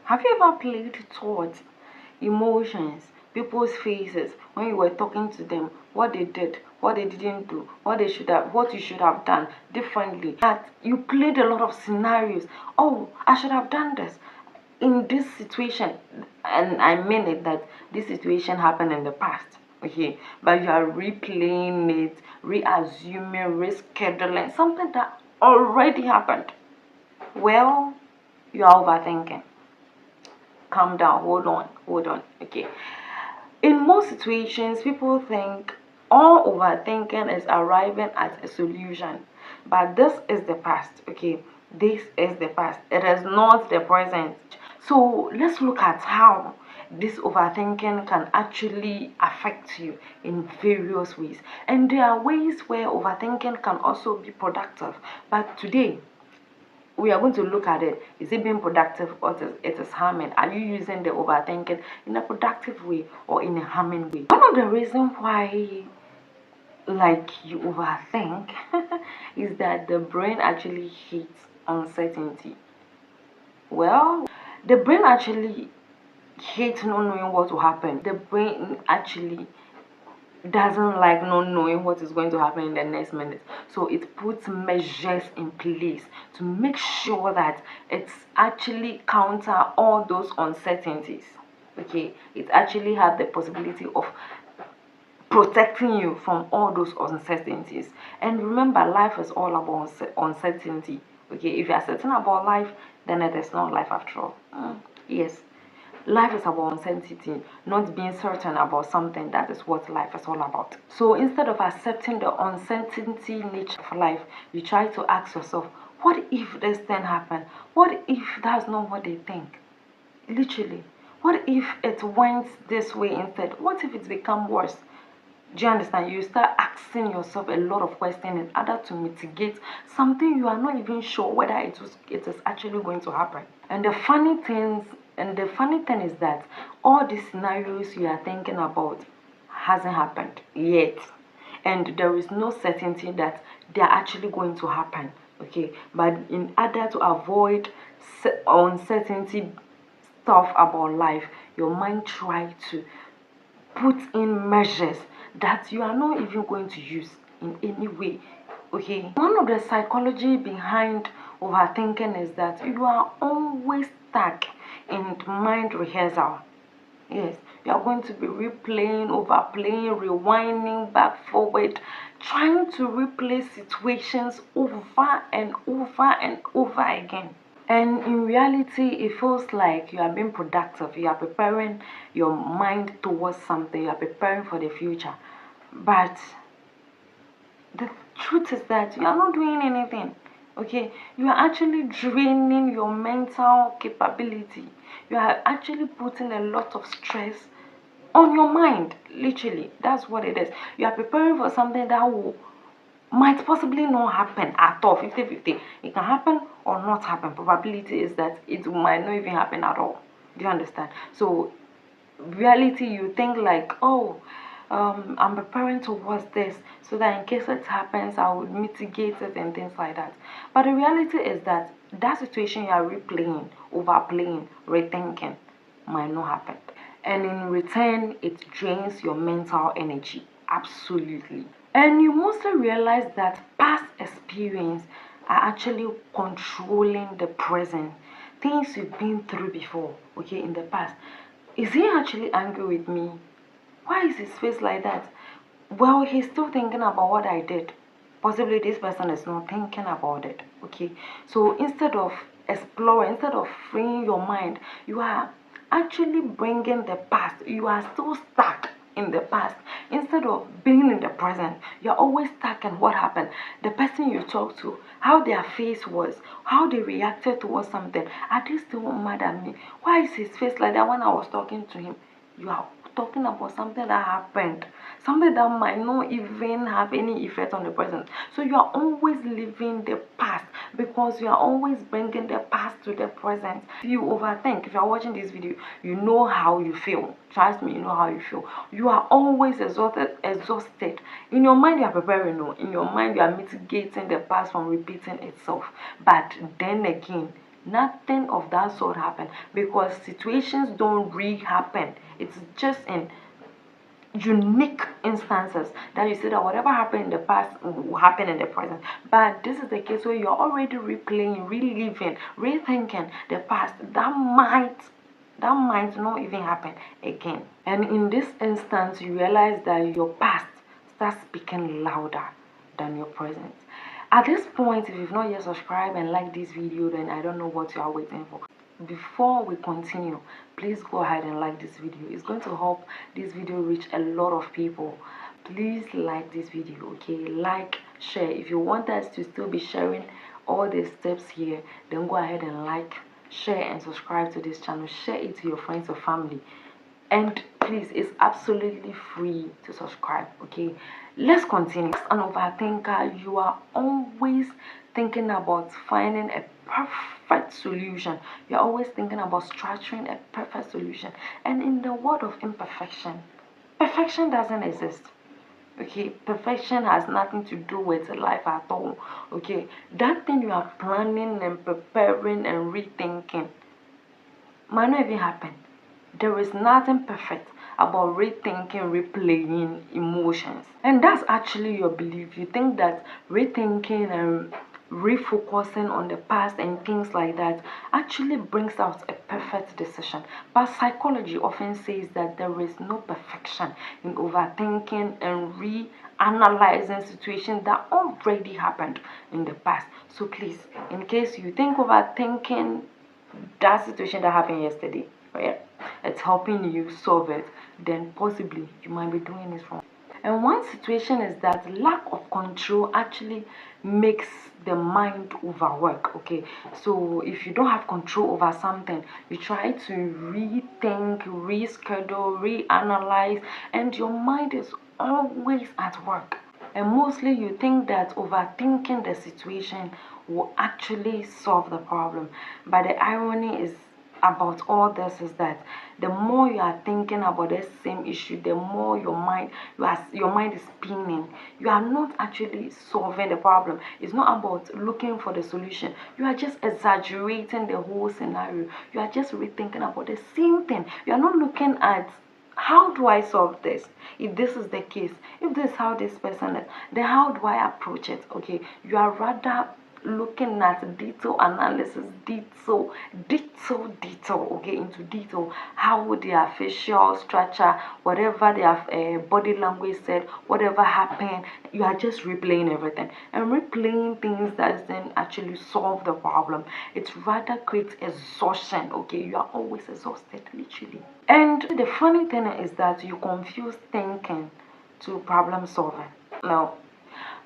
Have you ever played thoughts, emotions, people's faces when you were talking to them, what they did, what they didn't do, what you should have done differently? That you played a lot of scenarios. Oh, I should have done this in this situation, and I mean it that this situation happened in the past. Okay, but you are replaying it, reassuming, rescheduling something that already happened. Well, you are overthinking. Calm down, hold on. Okay, in most situations people think all overthinking is arriving at a solution, but this is the past. Okay, this is the past, it is not the present. So let's look at how this overthinking can actually affect you in various ways. And there are ways where overthinking can also be productive, but today we are going to look at it. Is it being productive or it is harming? Are you using the overthinking in a productive way or in a harming way? One of the reasons why like you overthink is that the brain actually hates uncertainty. Well, the brain actually hates not knowing what will happen. The brain actually doesn't like not knowing what is going to happen in the next minute. So it puts measures in place to make sure that it's actually counter all those uncertainties. Okay, it actually has the possibility of protecting you from all those uncertainties. And remember, life is all about uncertainty. Okay, if you are certain about life, then it is not life after all. Yes, life is about uncertainty, not being certain about something. That is what life is all about. So instead of accepting the uncertainty nature of life, you try to ask yourself, what if this thing happen? What if that's not what they think? Literally, what if it went this way instead? What if it's become worse? Do you understand? You start asking yourself a lot of questions in order to mitigate something you are not even sure whether it is actually going to happen. And the funny thing is that all these scenarios you are thinking about hasn't happened yet. And there is no certainty that they are actually going to happen. Okay. But in order to avoid uncertainty stuff about life, your mind try to put in measures that you are not even going to use in any way. Okay, one of the psychology behind overthinking is that you are always stuck in mind rehearsal. Yes, you are going to be replaying, overplaying, rewinding back forward, trying to replay situations over and over and over again. And in reality, it feels like you are being productive. You are preparing your mind towards something. You are preparing for the future. But the truth is that you are not doing anything. Okay, you are actually draining your mental capability. You are actually putting a lot of stress on your mind. Literally, that's what it is. You are preparing for something that will might possibly not happen at all. 50-50, it can happen or not happen. Probability is that it might not even happen at all. Do you understand? So reality, you think like, oh, I'm preparing towards this so that in case it happens I would mitigate it and things like that. But the reality is that that situation you are replaying, overplaying, rethinking might not happen, and in return it drains your mental energy. Absolutely. And you mostly realize that past experience are actually controlling the present. Things you've been through before, okay, in the past. Is he actually angry with me? Why is his face like that? Well, he's still thinking about what I did. Possibly this person is not thinking about it, okay? So instead of exploring, instead of freeing your mind, you are actually bringing the past. You are still stuck in the past instead of being in the present. You're always stuck in what happened, the person you talked to, how their face was, how they reacted towards something. Are they still mad at me? Why is his face like that when I was talking to him? You are talking about something that happened, something that might not even have any effect on the present. So you are always living the past because you are always bringing the past to the present. If you overthink, if you are watching this video, you know how you feel. Trust me, you know how you feel. You are always exhausted. In your mind, you are preparing. No, in your mind, you are mitigating the past from repeating itself. But then again, Nothing of that sort happened, because situations don't re-happen. It's just in unique instances that you say that whatever happened in the past will happen in the present. But this is the case where you're already replaying, reliving, rethinking the past that might not even happen again. And in this instance, you realize that your past starts speaking louder than your present. At this point, if you've not yet subscribed and liked this video, then I don't know what you are waiting for. Before we continue, please go ahead and like this video. It's going to help this video reach a lot of people. Please like this video, okay? Like, share. If you want us to still be sharing all the steps here, then go ahead and like, share, and subscribe to this channel. Share it to your friends or family. And please, it's absolutely free to subscribe, okay? Let's continue. As an overthinker, you are always thinking about finding a perfect solution. You're always thinking about structuring a perfect solution. And in the world of imperfection, perfection doesn't exist. Okay, perfection has nothing to do with life at all. Okay, that thing you are planning and preparing and rethinking might not even happen. There is nothing perfect about rethinking, replaying emotions. And that's actually your belief. You think that rethinking and refocusing on the past and things like that actually brings out a perfect decision. But psychology often says that there is no perfection in overthinking and reanalyzing situations that already happened in the past. So please, in case you think overthinking that situation that happened yesterday, right, it's helping you solve it, then possibly you might be doing this wrong. And one situation is that lack of control actually makes the mind overwork. Okay, so if you don't have control over something, you try to rethink, reschedule, reanalyze, and your mind is always at work. And mostly you think that overthinking the situation will actually solve the problem. But the irony is about all this is that the more you are thinking about the same issue, the more your mind is spinning. You are not actually solving the problem. It's not about looking for the solution. You are just exaggerating the whole scenario. You are just rethinking about the same thing. You are not looking at how do I solve this? If this is the case, if this is how this person is, then how do I approach it? Okay, you are rather looking at detail analysis, detail, okay, into detail, how their facial structure, whatever their body language said, whatever happened, you are just replaying everything and replaying things that doesn't actually solve the problem. It rather creates exhaustion. Okay, you are always exhausted, literally. And the funny thing is that you confuse thinking to problem solving. Now,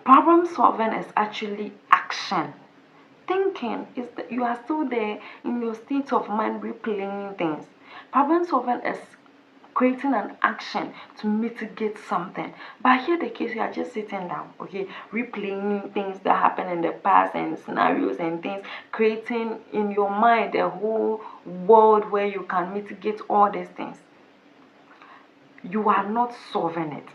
problem solving is actually action. Thinking is that you are still there in your state of mind replaying things. Problem solving is creating an action to mitigate something. But here the case, you are just sitting down, okay, replaying things that happened in the past and scenarios and things, creating in your mind a whole world where you can mitigate all these things. You are not solving it.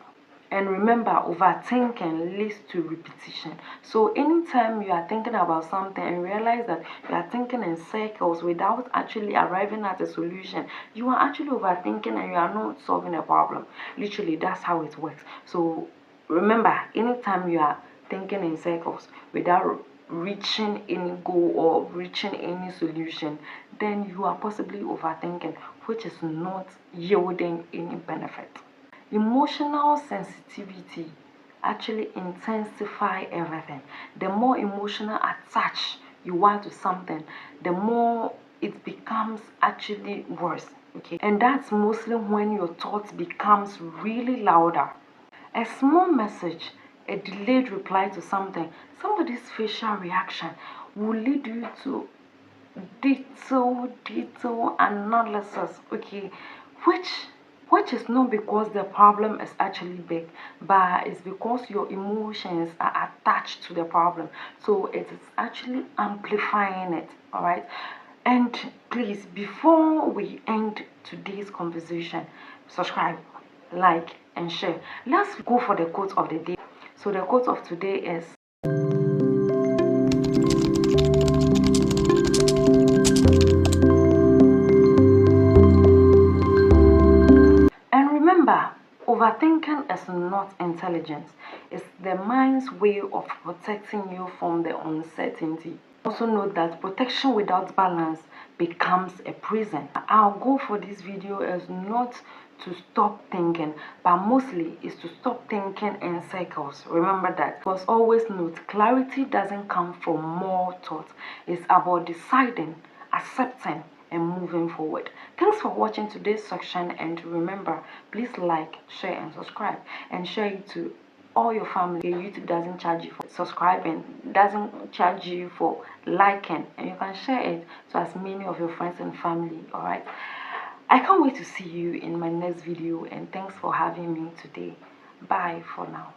And remember, overthinking leads to repetition. So anytime you are thinking about something and realize that you are thinking in circles without actually arriving at a solution, you are actually overthinking and you are not solving a problem. Literally, that's how it works. So remember, anytime you are thinking in circles without reaching any goal or reaching any solution, then you are possibly overthinking, which is not yielding any benefit. Emotional sensitivity actually intensify everything. The more emotional attached you are to something, the more it becomes actually worse. Okay, and that's mostly when your thoughts becomes really louder. A small message, a delayed reply to something, somebody's facial reaction will lead you to detail analysis, okay, which is not because the problem is actually big, but it's because your emotions are attached to the problem, so it is actually amplifying it. All right, and please, before we end today's conversation, subscribe, like, and share. Let's go for the quote of the day. So the quote of today is, Overthinking is not intelligence, it's the mind's way of protecting you from the uncertainty. Also note that protection without balance becomes a prison. Our goal for this video is not to stop thinking, but mostly is to stop thinking in circles. Remember that. Because always note, clarity doesn't come from more thought. It's about deciding, accepting, and moving forward. Thanks for watching today's section, and remember, please like, share, and subscribe, and share it to all your family. YouTube doesn't charge you for subscribing, doesn't charge you for liking, and you can share it to as many of your friends and family. All right, I can't wait to see you in my next video, and thanks for having me today. Bye for now.